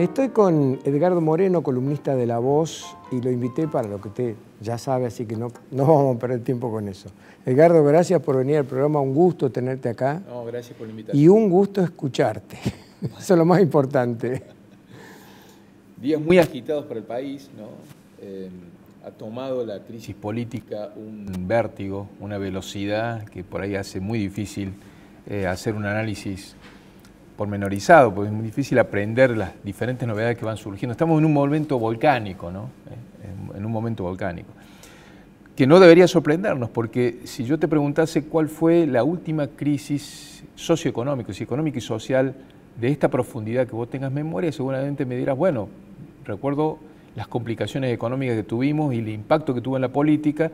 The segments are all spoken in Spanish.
Estoy con Edgardo Moreno, columnista de La Voz, y lo invité para lo que usted ya sabe, así que no vamos a perder tiempo con eso. Edgardo, gracias por venir al programa, un gusto tenerte acá. No, gracias por la invitación. Y un gusto escucharte, eso es lo más importante. Días muy agitados para el país, ¿no? Ha tomado la crisis política un vértigo, una velocidad que por ahí hace muy difícil hacer un análisis pormenorizado, porque es muy difícil aprender las diferentes novedades que van surgiendo. Estamos en un momento volcánico, ¿no? En un momento volcánico, que no debería sorprendernos, porque si yo te preguntase cuál fue la última crisis socioeconómica, económica y social de esta profundidad que vos tengas memoria, seguramente me dirás, bueno, recuerdo las complicaciones económicas que tuvimos y el impacto que tuvo en la política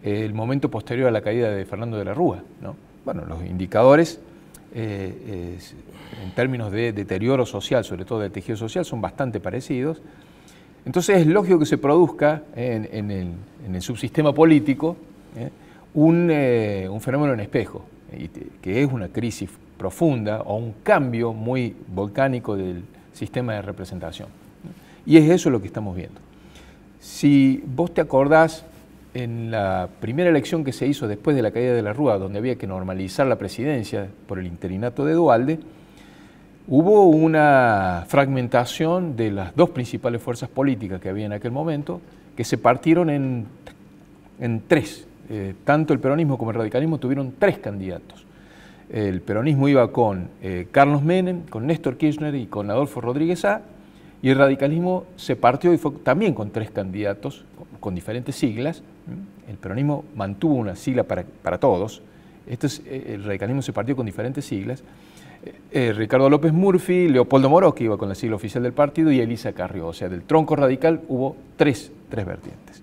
el momento posterior a la caída de Fernando de la Rúa, ¿no? Bueno, los indicadores en términos de deterioro social, sobre todo del tejido social, son bastante parecidos. Entonces es lógico que se produzca en el subsistema político un fenómeno en espejo, que es una crisis profunda o un cambio muy volcánico del sistema de representación. Y es eso lo que estamos viendo. Si vos te acordás, en la primera elección que se hizo después de la caída de la Rúa, donde había que normalizar la presidencia por el interinato de Duhalde, hubo una fragmentación de las dos principales fuerzas políticas que había en aquel momento, que se partieron en tres. Tanto el peronismo como el radicalismo tuvieron tres candidatos. El peronismo iba con Carlos Menem, con Néstor Kirchner y con Adolfo Rodríguez A, y el radicalismo se partió y fue también con tres candidatos, con diferentes siglas. El peronismo mantuvo una sigla para todos. El radicalismo se partió con diferentes siglas. Ricardo López Murphy, Leopoldo Moró, que iba con la sigla oficial del partido, y Elisa Carrió. O sea, del tronco radical hubo tres vertientes.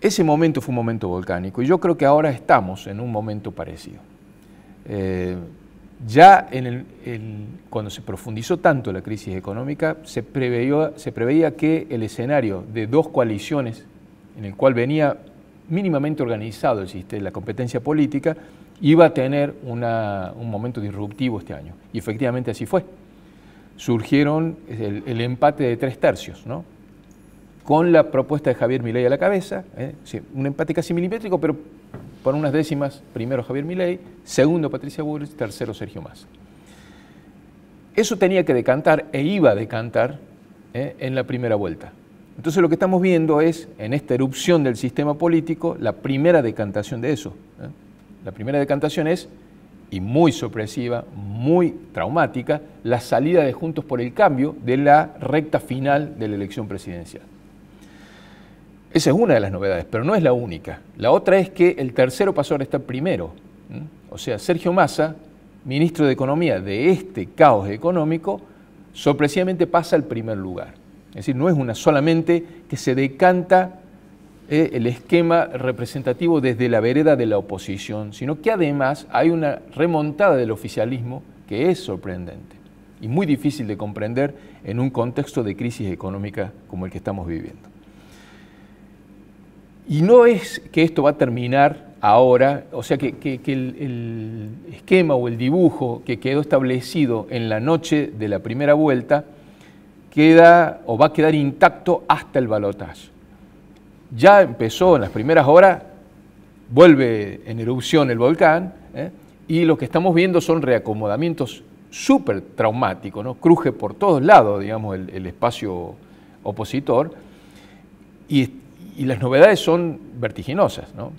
Ese momento fue un momento volcánico y yo creo que ahora estamos en un momento parecido. Ya cuando se profundizó tanto la crisis económica, se preveía que el escenario de dos coaliciones, en el cual venía mínimamente organizado la competencia política, iba a tener un momento disruptivo este año. Y efectivamente así fue. Surgieron el empate de 3/3, ¿no? Con la propuesta de Javier Milei a la cabeza, sí, un empate casi milimétrico, pero por unas décimas, primero Javier Milei, segundo Patricia Bullrich, tercero Sergio Massa. Eso tenía que decantar e iba a decantar en la primera vuelta. Entonces lo que estamos viendo es, en esta erupción del sistema político, la primera decantación de eso. La primera decantación es, y muy sorpresiva, muy traumática, la salida de Juntos por el Cambio de la recta final de la elección presidencial. Esa es una de las novedades, pero no es la única. La otra es que el tercero pasó a estar primero. O sea, Sergio Massa, ministro de Economía de este caos económico, sorpresivamente pasa al primer lugar. Es decir, no es solamente que se decanta el esquema representativo desde la vereda de la oposición, sino que además hay una remontada del oficialismo que es sorprendente y muy difícil de comprender en un contexto de crisis económica como el que estamos viviendo. Y no es que esto va a terminar ahora, o sea, que el esquema o el dibujo que quedó establecido en la noche de la primera vuelta queda o va a quedar intacto hasta el balotaje. Ya empezó en las primeras horas, vuelve en erupción el volcán, y lo que estamos viendo son reacomodamientos súper traumáticos, ¿no? Cruje por todos lados, digamos, el espacio opositor, y las novedades son vertiginosas, ¿no?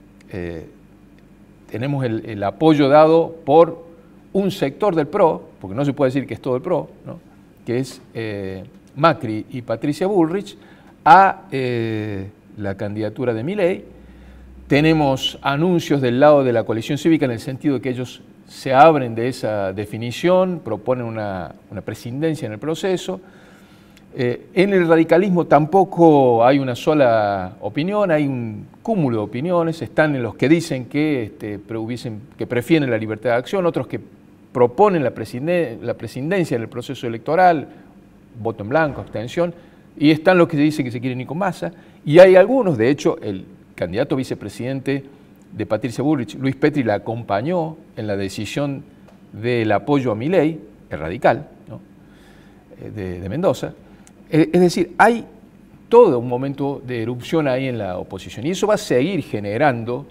Tenemos el apoyo dado por un sector del PRO, porque no se puede decir que es todo el PRO, ¿no? Que es Macri y Patricia Bullrich, a la candidatura de Milei. Tenemos anuncios del lado de la coalición cívica en el sentido de que ellos se abren de esa definición, proponen una presidencia en el proceso. En el radicalismo tampoco hay una sola opinión, hay un cúmulo de opiniones. Están en los que dicen que prefieren la libertad de acción, otros que proponen la presidencia en el proceso electoral, voto en blanco, abstención, y están los que dicen que se quieren ir con Massa, y hay algunos, de hecho, el candidato vicepresidente de Patricia Bullrich, Luis Petri, la acompañó en la decisión del apoyo a Milei, el radical, ¿no? de Mendoza. Es decir, hay todo un momento de erupción ahí en la oposición y eso va a seguir generando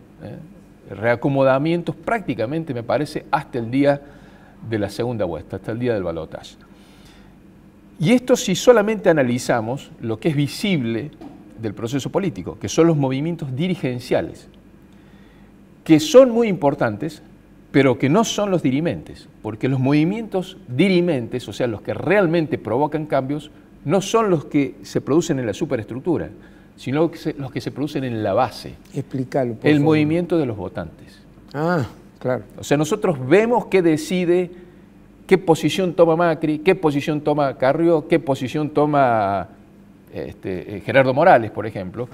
reacomodamientos prácticamente, me parece, hasta el día de la segunda vuelta, hasta el día del balotaje. Y esto si solamente analizamos lo que es visible del proceso político, que son los movimientos dirigenciales, que son muy importantes, pero que no son los dirimentes, porque los movimientos dirimentes, o sea, los que realmente provocan cambios, no son los que se producen en la superestructura, sino los que se producen en la base. Explícalo, por el favor. movimiento de los votantes. Ah, claro. O sea, nosotros vemos qué decide, qué posición toma Macri, qué posición toma Carrió, qué posición toma Gerardo Morales, por ejemplo,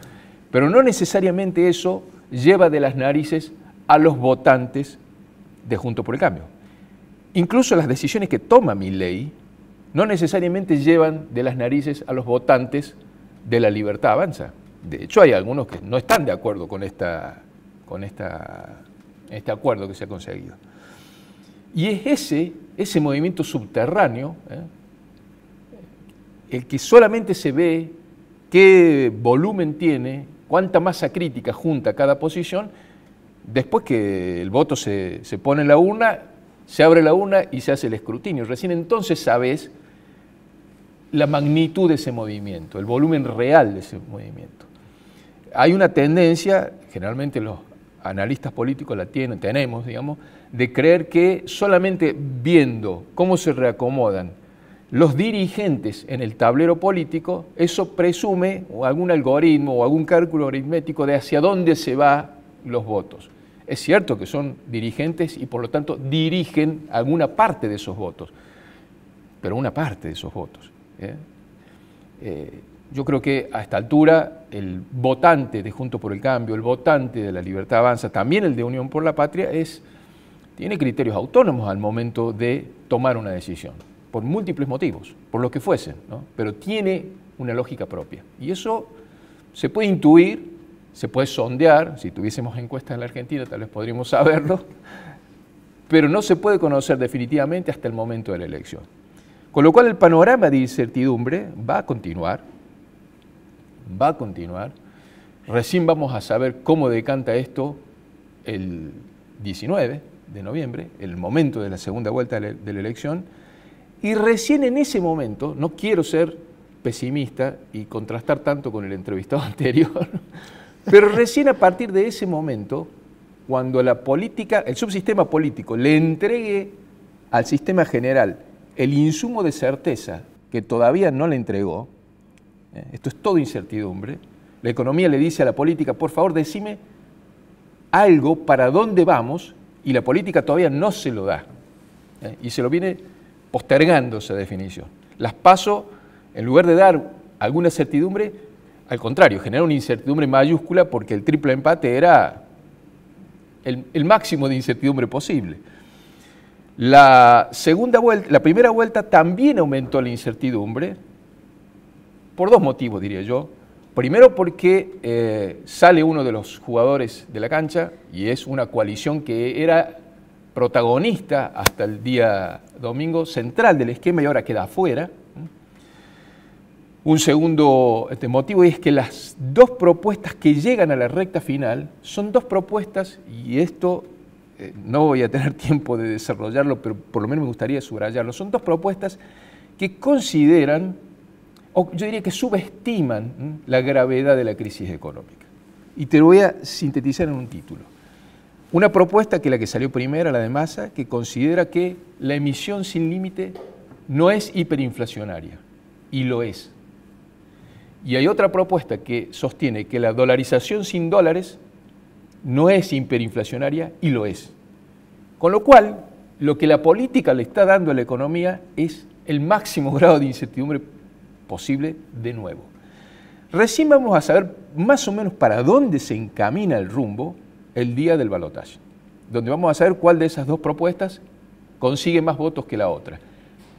pero no necesariamente eso lleva de las narices a los votantes de Juntos por el Cambio. Incluso las decisiones que toma Milei no necesariamente llevan de las narices a los votantes de La Libertad Avanza. De hecho, hay algunos que no están de acuerdo con este acuerdo que se ha conseguido. Y es ese movimiento subterráneo, el que solamente se ve qué volumen tiene, cuánta masa crítica junta cada posición, después que el voto se pone en la urna, se abre la urna y se hace el escrutinio. Recién entonces sabes la magnitud de ese movimiento, el volumen real de ese movimiento. Hay una tendencia, generalmente los analistas políticos tenemos, digamos, de creer que solamente viendo cómo se reacomodan los dirigentes en el tablero político, eso presume algún algoritmo o algún cálculo aritmético de hacia dónde se van los votos. Es cierto que son dirigentes y por lo tanto dirigen alguna parte de esos votos, pero una parte de esos votos. Yo creo que a esta altura el votante de Juntos por el Cambio, el votante de La Libertad Avanza, también el de Unión por la Patria, tiene criterios autónomos al momento de tomar una decisión, por múltiples motivos, por lo que fuesen, ¿no? Pero tiene una lógica propia. Y eso se puede intuir, se puede sondear, si tuviésemos encuestas en la Argentina tal vez podríamos saberlo, pero no se puede conocer definitivamente hasta el momento de la elección. Con lo cual el panorama de incertidumbre va a continuar, recién vamos a saber cómo decanta esto el 19 de noviembre, el momento de la segunda vuelta de la elección, y recién en ese momento, no quiero ser pesimista y contrastar tanto con el entrevistado anterior, pero recién a partir de ese momento, cuando la política, el subsistema político le entregue al sistema general el insumo de certeza que todavía no le entregó, esto es todo incertidumbre, la economía le dice a la política, por favor decime algo para dónde vamos, y la política todavía no se lo da, y se lo viene postergando esa definición. Las PASO, en lugar de dar alguna certidumbre, al contrario, genera una incertidumbre mayúscula porque el triple empate era el máximo de incertidumbre posible. La primera vuelta también aumentó la incertidumbre por dos motivos, diría yo. Primero porque sale uno de los jugadores de la cancha y es una coalición que era protagonista hasta el día domingo, central del esquema y ahora queda afuera. Un segundo motivo es que las dos propuestas que llegan a la recta final son dos propuestas, y esto no voy a tener tiempo de desarrollarlo, pero por lo menos me gustaría subrayarlo, son dos propuestas que consideran, o yo diría que subestiman la gravedad de la crisis económica. Y te lo voy a sintetizar en un título. Una propuesta que es la que salió primera, la de Massa, que considera que la emisión sin límite no es hiperinflacionaria, y lo es. Y hay otra propuesta que sostiene que la dolarización sin dólares no es hiperinflacionaria, y lo es. Con lo cual, lo que la política le está dando a la economía es el máximo grado de incertidumbre posible de nuevo. Recién vamos a saber más o menos para dónde se encamina el rumbo el día del balotaje, donde vamos a saber cuál de esas dos propuestas consigue más votos que la otra.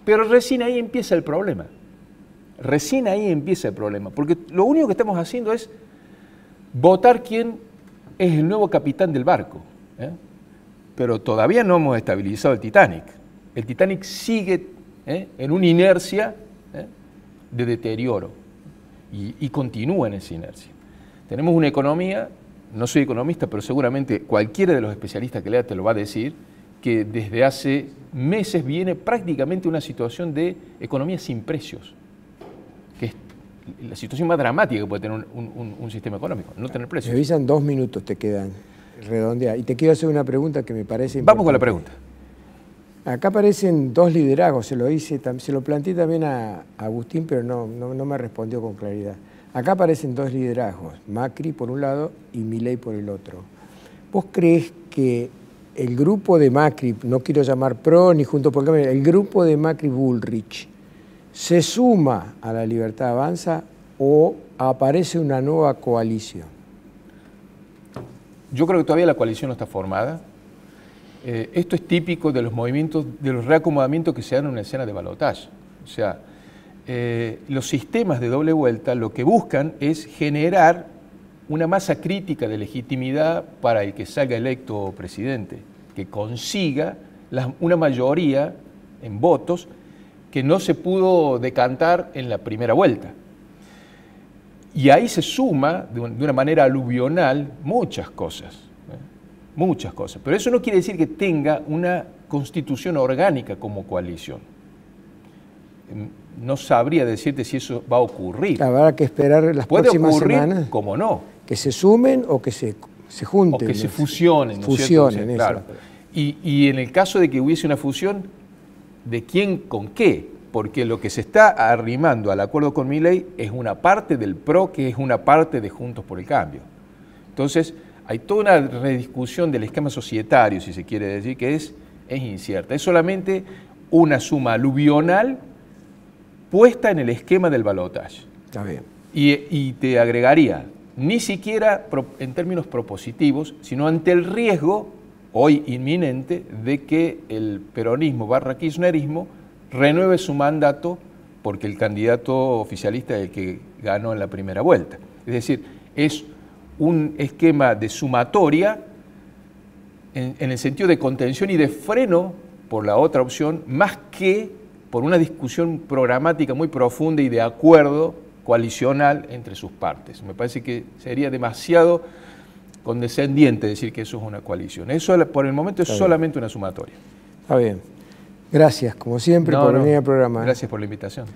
Pero recién ahí empieza el problema. Recién ahí empieza el problema, porque lo único que estamos haciendo es votar quién es el nuevo capitán del barco, pero todavía no hemos estabilizado el Titanic. El Titanic sigue en una inercia de deterioro y continúa en esa inercia. Tenemos una economía, no soy economista, pero seguramente cualquiera de los especialistas que lea te lo va a decir, que desde hace meses viene prácticamente una situación de economía sin precios, que es la situación más dramática que puede tener un sistema económico, no tener precios. Me avisan 2 minutos, te quedan, redondear. Y te quiero hacer una pregunta que me parece importante. Vamos con la pregunta. Acá aparecen 2 liderazgos, se lo planteé también a Agustín, pero no me respondió con claridad. Acá aparecen 2 liderazgos, Macri por un lado y Milei por el otro. ¿Vos creés que el grupo de Macri, no quiero llamar PRO ni Juntos por el Cambio, el grupo de Macri-Bullrich, se suma a La Libertad Avanza o aparece una nueva coalición? Yo creo que todavía la coalición no está formada. Esto es típico de los movimientos, de los reacomodamientos que se dan en una escena de balotaje. O sea, los sistemas de doble vuelta lo que buscan es generar una masa crítica de legitimidad para el que salga electo presidente, que consiga una mayoría en votos que no se pudo decantar en la primera vuelta. Y ahí se suma de una manera aluvional muchas cosas, muchas cosas. Pero eso no quiere decir que tenga una constitución orgánica como coalición. No sabría decirte si eso va a ocurrir. Habrá que esperar las próximas semanas. Puede ocurrir, como no. Que se sumen o que se junten. O que se fusionen. Fusionen, ¿no? Claro. Y en el caso de que hubiese una fusión, ¿de quién con qué? Porque lo que se está arrimando al acuerdo con Milei es una parte del PRO, que es una parte de Juntos por el Cambio. Entonces, hay toda una rediscusión del esquema societario, si se quiere decir, que es incierta. Es solamente una suma aluvional puesta en el esquema del balotaje. Está bien. Y te agregaría, ni siquiera en términos propositivos, sino ante el riesgo, hoy inminente, de que el peronismo / kirchnerismo renueve su mandato porque el candidato oficialista es el que ganó en la primera vuelta. Es decir, es un esquema de sumatoria en el sentido de contención y de freno por la otra opción, más que por una discusión programática muy profunda y de acuerdo coalicional entre sus partes. Me parece que sería demasiado condescendiente decir que eso es una coalición. Eso por el momento es solamente una sumatoria. Está bien. Gracias, como siempre, por venir al programa. Gracias por la invitación.